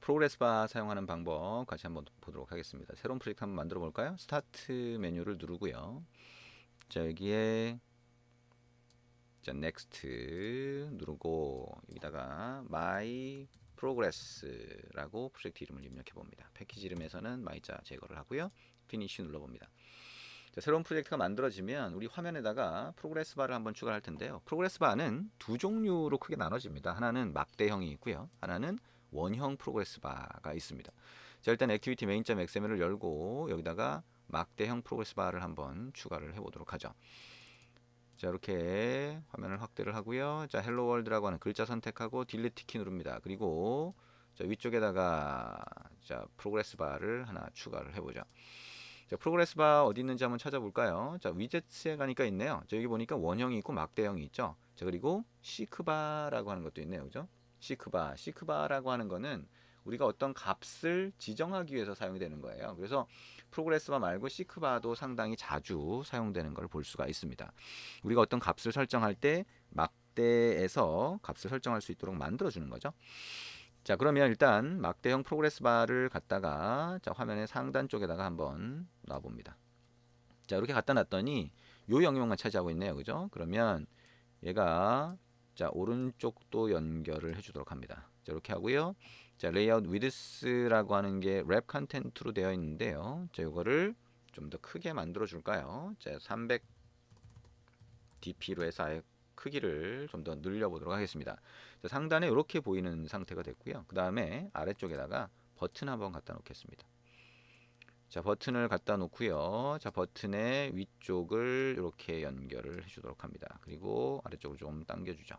프로그레스 바 사용하는 방법 같이 한번 보도록 하겠습니다. 새로운 프로젝트 한번 만들어 볼까요? 스타트 메뉴를 누르고요. 자, 여기에 자, 넥스트 누르고 여기다가 my progress라고 프로젝트 이름을 입력해 봅니다. 패키지 이름에서는 my자 제거를 하고요. finish 눌러 봅니다. 자, 새로운 프로젝트가 만들어지면 우리 화면에다가 프로그레스 바를 한번 추가할 텐데요. 프로그레스 바는 두 종류로 크게 나눠집니다. 하나는 막대형이 있고요. 하나는 원형 프로그레스 바가 있습니다. 자, 일단 액티비티 main.xml을 열고 여기다가 막대형 프로그레스 바를 한번 추가를 해보도록 하죠. 자, 이렇게 화면을 확대를 하고요. 자, 헬로 월드라고 하는 글자 선택하고 딜리트 키 누릅니다. 그리고 자, 위쪽에다가 자, 프로그레스 바를 하나 추가를 해보죠. 자, 프로그레스 바 어디 있는지 한번 찾아볼까요? 자, 위젯에 가니까 있네요. 자, 여기 보니까 원형이 있고 막대형이 있죠. 자, 그리고 시크바라고 하는 것도 있네요. 그죠? 시크바라고 하는 거는 우리가 어떤 값을 지정하기 위해서 사용이 되는 거예요. 그래서 프로그레스 바 말고 시크바도 상당히 자주 사용되는 걸 볼 수가 있습니다. 우리가 어떤 값을 설정할 때 막대에서 값을 설정할 수 있도록 만들어 주는 거죠. 자, 그러면 일단 막대형 프로그레스 바를 갖다가 자, 화면의 상단 쪽에다가 한번 놔봅니다. 자, 이렇게 갖다 놨더니 요 영역만 차지하고 있네요. 그죠? 그러면 얘가 자, 오른쪽도 연결을 해주도록 합니다. 자, 이렇게 하고요. 자, 레이아웃 위드스라고 하는 게 랩 컨텐트로 되어 있는데요. 자, 이거를 좀 더 크게 만들어 줄까요? 자, 300 dp로 해서 아예 크기를 좀 더 늘려보도록 하겠습니다. 자, 상단에 이렇게 보이는 상태가 됐고요. 그 다음에 아래쪽에다가 버튼 한번 갖다 놓겠습니다. 자, 버튼을 갖다 놓고요. 자, 버튼의 위쪽을 이렇게 연결을 해주도록 합니다. 그리고 아래쪽을 좀 당겨주죠.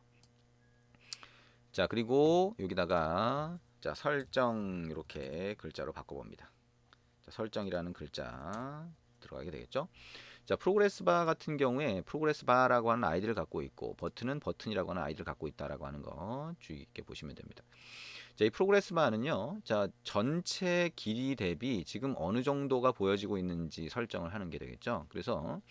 자, 그리고 여기다가 자, 설정 이렇게 글자로 바꿔봅니다. 자, 설정이라는 글자 들어가게 되겠죠. 자, 프로그레스 바 같은 경우에 프로그레스 바라고 하는 아이디를 갖고 있고 버튼은 버튼이라고 하는 아이디를 갖고 있다라고 하는 거 주의 깊게 보시면 됩니다. 자, 이 프로그레스 바는요. 자, 전체 길이 대비 지금 어느 정도가 보여지고 있는지 설정을 하는 게 되겠죠. 그래서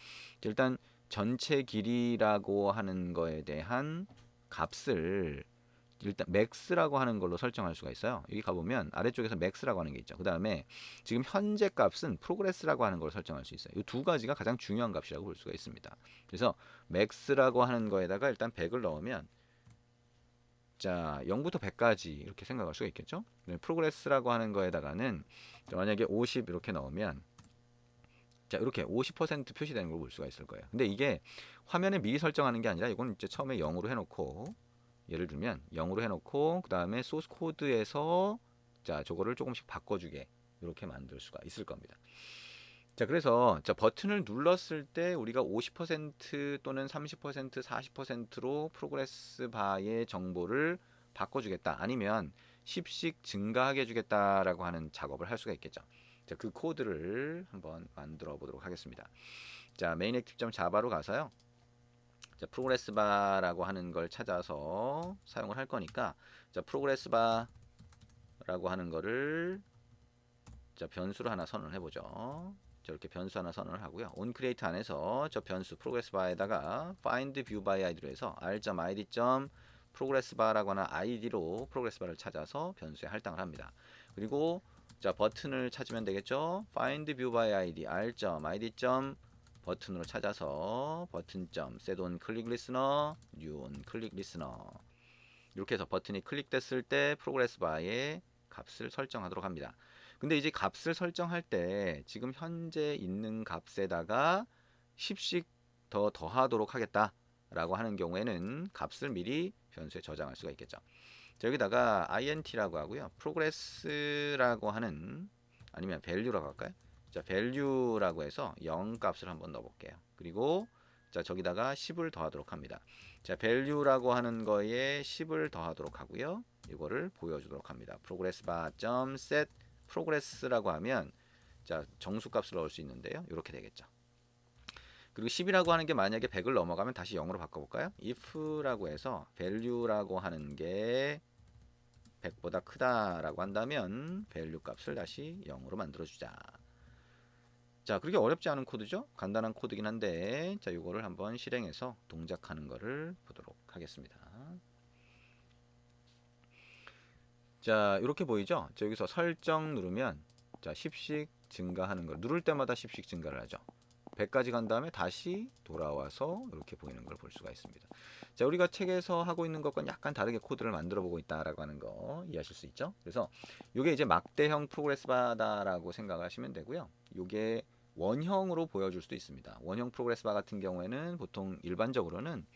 일단 전체 길이라고 하는 거에 대한 값을 일단 맥스라고 하는 걸로 설정할 수가 있어요. 여기 가보면 아래쪽에서 맥스라고 하는 게 있죠. 그 다음에 지금 현재 값은 프로그레스라고 하는 걸 설정할 수 있어요. 이 두 가지가 가장 중요한 값이라고 볼 수가 있습니다. 그래서 맥스라고 하는 거에다가 일단 100을 넣으면 자, 0부터 100까지 이렇게 생각할 수가 있겠죠. 프로그레스라고 하는 거에다가는 만약에 50 이렇게 넣으면 자, 이렇게 50% 표시되는 걸 볼 수가 있을 거예요. 근데 이게 화면에 미리 설정하는 게 아니라 이건 이제 처음에 0으로 해놓고 예를 들면 0으로 해놓고 그 다음에 소스 코드에서 자, 저거를 조금씩 바꿔주게 이렇게 만들 수가 있을 겁니다. 자, 그래서 자, 버튼을 눌렀을 때 우리가 50% 또는 30%, 40%로 프로그레스 바의 정보를 바꿔주겠다. 아니면 10씩 증가하게 해주겠다라고 하는 작업을 할 수가 있겠죠. 자, 그 코드를 한번 만들어 보도록 하겠습니다. 자, 메인 액티브 자바로 가서요. 자, 프로그레스 바라고 하는 걸 찾아서 사용을 할 거니까 자, 프로그레스 바라고 하는 거를 자, 변수로 하나 선언을 해보죠. 저렇게 변수 하나 선언을 하고요. onCreate 안에서 저 변수 progress bar에다가 find view by id로 해서 r.id. progress bar라고 하는 id로 progress bar을 찾아서 변수에 할당을 합니다. 그리고 자, 버튼을 찾으면 되겠죠. find view by id r.id. 버튼으로 찾아서 버튼 set on click listener, new on click listener 이렇게 해서 버튼이 클릭됐을 때 progress bar의 값을 설정하도록 합니다. 근데 이제 값을 설정할 때 지금 현재 있는 값에다가 10씩 더 더하도록 하겠다라고 하는 경우에는 값을 미리 변수에 저장할 수가 있겠죠. 자, 여기다가 int라고 하고요. progress라고 하는 아니면 value라고 할까요? 자, value라고 해서 0 값을 한번 넣어 볼게요. 그리고 자, 저기다가 10을 더하도록 합니다. 자, value라고 하는 거에 10을 더하도록 하고요. 이거를 보여주도록 합니다. progress bar.set progress라고 하면 자, 정수값을 넣을 수 있는데요. 이렇게 되겠죠. 그리고 10이라고 하는 게 만약에 100을 넘어가면 다시 0으로 바꿔볼까요? if라고 해서 value라고 하는 게 100보다 크다라고 한다면 value 값을 다시 0으로 만들어주자. 자, 그렇게 어렵지 않은 코드죠? 간단한 코드긴 한데 자, 이거를 한번 실행해서 동작하는 거를 보도록 하겠습니다. 자, 이렇게 보이죠? 자, 여기서 설정 누르면 자, 10씩 증가하는 걸 누를 때마다 10씩 증가를 하죠. 100까지 간 다음에 다시 돌아와서 이렇게 보이는 걸 볼 수가 있습니다. 자, 우리가 책에서 하고 있는 것과 약간 다르게 코드를 만들어 보고 있다라고 하는 거 이해하실 수 있죠? 그래서 이게 이제 막대형 프로그레스 바다라고 생각하시면 되고요. 이게 원형으로 보여줄 수도 있습니다. 원형 프로그레스 바 같은 경우에는 보통 일반적으로는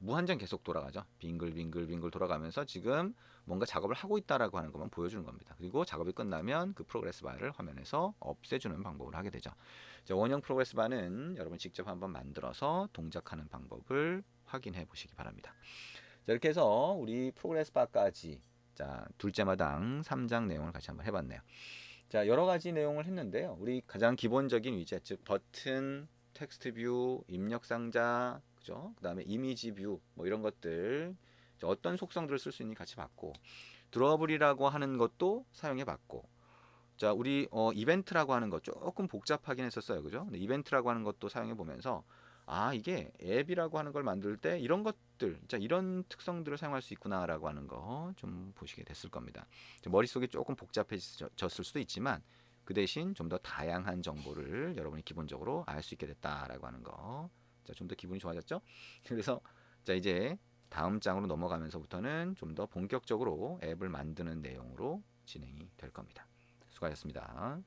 무한정 계속 돌아가죠. 빙글빙글 돌아가면서 지금 뭔가 작업을 하고 있다라고 하는 것만 보여주는 겁니다. 그리고 작업이 끝나면 그 프로그레스 바를 화면에서 없애주는 방법을 하게 되죠. 자, 원형 프로그레스 바는 여러분 직접 한번 만들어서 동작하는 방법을 확인해 보시기 바랍니다. 자, 이렇게 해서 우리 프로그레스 바까지 자, 둘째 마당 3장 내용을 같이 한번 해봤네요. 자, 여러 가지 내용을 했는데요. 우리 가장 기본적인 위젯, 즉 버튼, 텍스트 뷰, 입력 상자, 그죠? 그다음에 이미지 뷰, 뭐 이런 것들 어떤 속성들을 쓸 수 있는지 같이 봤고, 드로어블이라고 하는 것도 사용해 봤고, 자, 우리 이벤트라고 하는 것 조금 복잡하긴 했었어요, 그죠? 근데 이벤트라고 하는 것도 사용해 보면서 아, 이게 앱이라고 하는 걸 만들 때 이런 것들, 자, 이런 특성들을 사용할 수 있구나라고 하는 거 좀 보시게 됐을 겁니다. 머릿속이 조금 복잡해졌을 수도 있지만 그 대신 좀 더 다양한 정보를 여러분이 기본적으로 알 수 있게 됐다라고 하는 거. 자, 좀 더 기분이 좋아졌죠? 그래서 자, 이제 다음 장으로 넘어가면서부터는 좀 더 본격적으로 앱을 만드는 내용으로 진행이 될 겁니다. 수고하셨습니다.